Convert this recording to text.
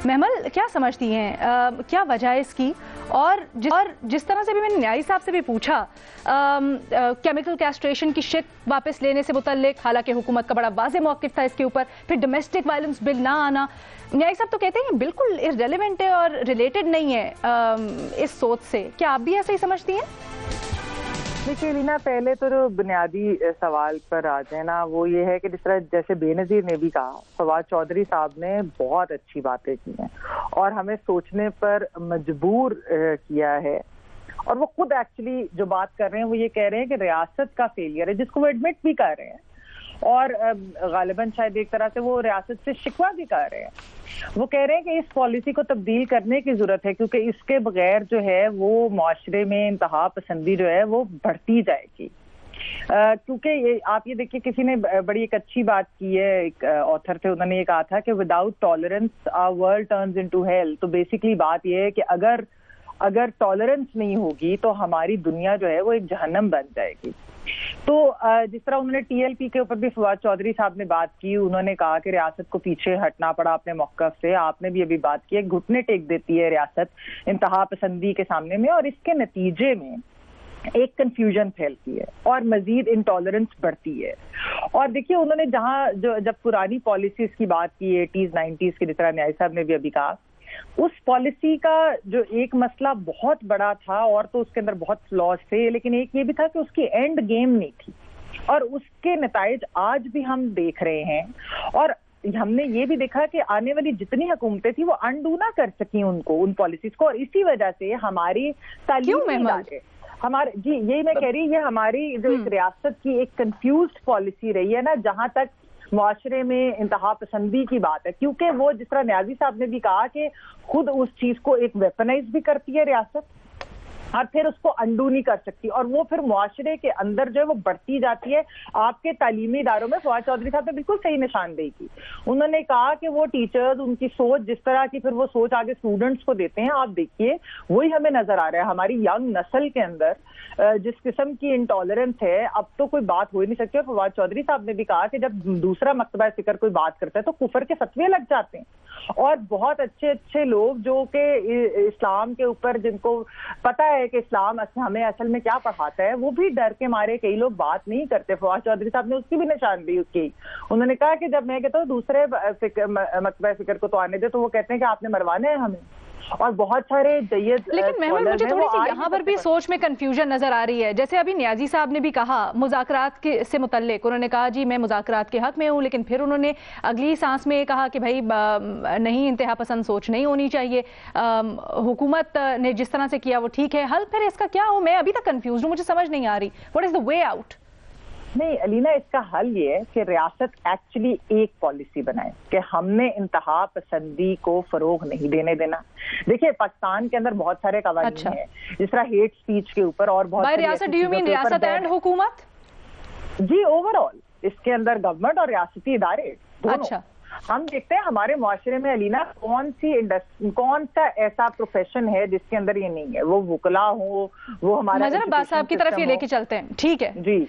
महमल क्या समझती हैं, क्या वजह है इसकी? और जिस तरह से भी मैंने न्यायी साहब से भी पूछा, केमिकल कैस्ट्रेशन की शिक वापस लेने से मुतल्लिक, हालांकि हुकूमत का बड़ा वाज़े मौक़िफ़ था इसके ऊपर, फिर डोमेस्टिक वायलेंस बिल ना आना, न्यायी साहब तो कहते हैं बिल्कुल इररेलेवेंट है और रिलेटेड नहीं है इस सोच से। क्या आप भी ऐसे ही समझती हैं? देखिए लीना, पहले तो जो बुनियादी सवाल पर आ जाए ना, वो ये है कि जिस तरह जैसे बेनज़ीर ने भी कहा, फवाद चौधरी साहब ने बहुत अच्छी बातें की हैं और हमें सोचने पर मजबूर किया है। और वो खुद एक्चुअली जो बात कर रहे हैं वो ये कह रहे हैं कि रियासत का फेलियर है, जिसको वो एडमिट भी कर रहे हैं और गालिबन शायद एक तरह से वो रियासत से शिकवा भी कर रहे हैं। वो कह रहे हैं कि इस पॉलिसी को तब्दील करने की जरूरत है, क्योंकि इसके बगैर जो है वो माशरे में इंतहा पसंदी जो है वो बढ़ती जाएगी। क्योंकि आप ये देखिए, किसी ने बड़ी एक अच्छी बात की है, एक ऑथर थे, उन्होंने ये कहा था कि without tolerance our world turns into hell. तो बेसिकली बात ये है कि अगर टॉलरेंस नहीं होगी तो हमारी दुनिया जो है वो एक जहन्नम बन जाएगी। तो जिस तरह उन्होंने टीएलपी के ऊपर भी फवाद चौधरी साहब ने बात की, उन्होंने कहा कि रियासत को पीछे हटना पड़ा अपने मौक़िफ़ से। आपने भी अभी बात की है, घुटने टेक देती है रियासत इंतहा पसंदी के सामने में, और इसके नतीजे में एक कंफ्यूजन फैलती है और मजीद इंटॉलरेंस बढ़ती है। और देखिए, उन्होंने जब पुरानी पॉलिसीज की बात की 80s 90s की, जिस तरह न्याय साहब ने भी अभी कहा, उस पॉलिसी का जो एक मसला बहुत बड़ा था और तो उसके अंदर बहुत फ्लॉज थे, लेकिन एक ये भी था कि उसकी एंड गेम नहीं थी और उसके नताइज आज भी हम देख रहे हैं। और हमने ये भी देखा कि आने वाली जितनी हुकूमतें थी वो अनडू ना कर सकी उन पॉलिसीज को, और इसी वजह से हमारी तालीमी इदारे जी यही मैं कह रही, ये हमारी जो एक रियासत की एक कंफ्यूज्ड पॉलिसी रही है ना, जहां तक मुआशरे में इंतहा पसंदी की बात है। क्योंकि वो जिस तरह न्याजी साहब ने भी कहा कि खुद उस चीज को एक वेपनाइज भी करती है रियासत और फिर उसको अंडू नहीं कर सकती, और वो फिर मुआशरे के अंदर जो है वो बढ़ती जाती है। आपके तालीमी इदारों में फवाद चौधरी साहब ने बिल्कुल सही निशानदेही की। उन्होंने कहा कि वो टीचर्स, उनकी सोच जिस तरह की फिर वो सोच आगे स्टूडेंट्स को देते हैं, आप देखिए वही हमें नजर आ रहा है। हमारी यंग नस्ल के अंदर जिस किस्म की इंटॉलरेंस है, अब तो कोई बात हो ही नहीं सकती। और फवाद चौधरी साहब ने भी कहा कि जब दूसरा मकतबा फिक्र कोई बात करता है तो कुफर के फतवे लग जाते हैं, और बहुत अच्छे अच्छे लोग जो कि इस्लाम के ऊपर, जिनको पता है कि इस्लाम हमें असल में क्या पढ़ाता है, वो भी डर के मारे कई लोग बात नहीं करते। फवाद चौधरी साहब ने उसकी भी निशानदेही की। उन्होंने कहा कि जब मैं कहता हूँ दूसरे मकतबा फिक्र को तो आने दे, तो वो कहते हैं कि आपने मरवाने हैं हमें। और बहुत सारे लेकिन महमूद, मुझे थोड़ी सी यहाँ पर भी सोच में कंफ्यूजन नजर आ रही है। जैसे अभी न्याजी साहब ने भी कहा मुज़ाकरात के से मुतल्लिक, उन्होंने कहा जी मैं मुज़ाकरात के हक में हूँ, लेकिन फिर उन्होंने अगली सांस में कहा कि भाई नहीं, इंतहा पसंद सोच नहीं होनी चाहिए, हुकूमत ने जिस तरह से किया वो ठीक है। हल फिर इसका क्या हो? मैं अभी तक कंफ्यूज हूँ, मुझे समझ नहीं आ रही what is the way out. नहीं अलीना, इसका हल ये है कि रियासत एक्चुअली एक पॉलिसी बनाए कि हमने इंतहा पसंदी को फरोग नहीं देने देना। देखिए पाकिस्तान के अंदर बहुत सारे कवानीन हैं, जिस तरह हेट स्पीच के ऊपर और बहुत सारी रियासत, डू यू मीन रियासत एंड हुकूमत? जी ओवरऑल इसके अंदर गवर्नमेंट और रियासती इदारे दोनों। अच्छा, हम देखते हैं हमारे मुआशरे में अलीना कौन सा ऐसा प्रोफेशन है जिसके अंदर ये नहीं है। वो वकला हो, वो हमारा अब्बास साहब की तरफ ये लेके चलते हैं, ठीक है जी।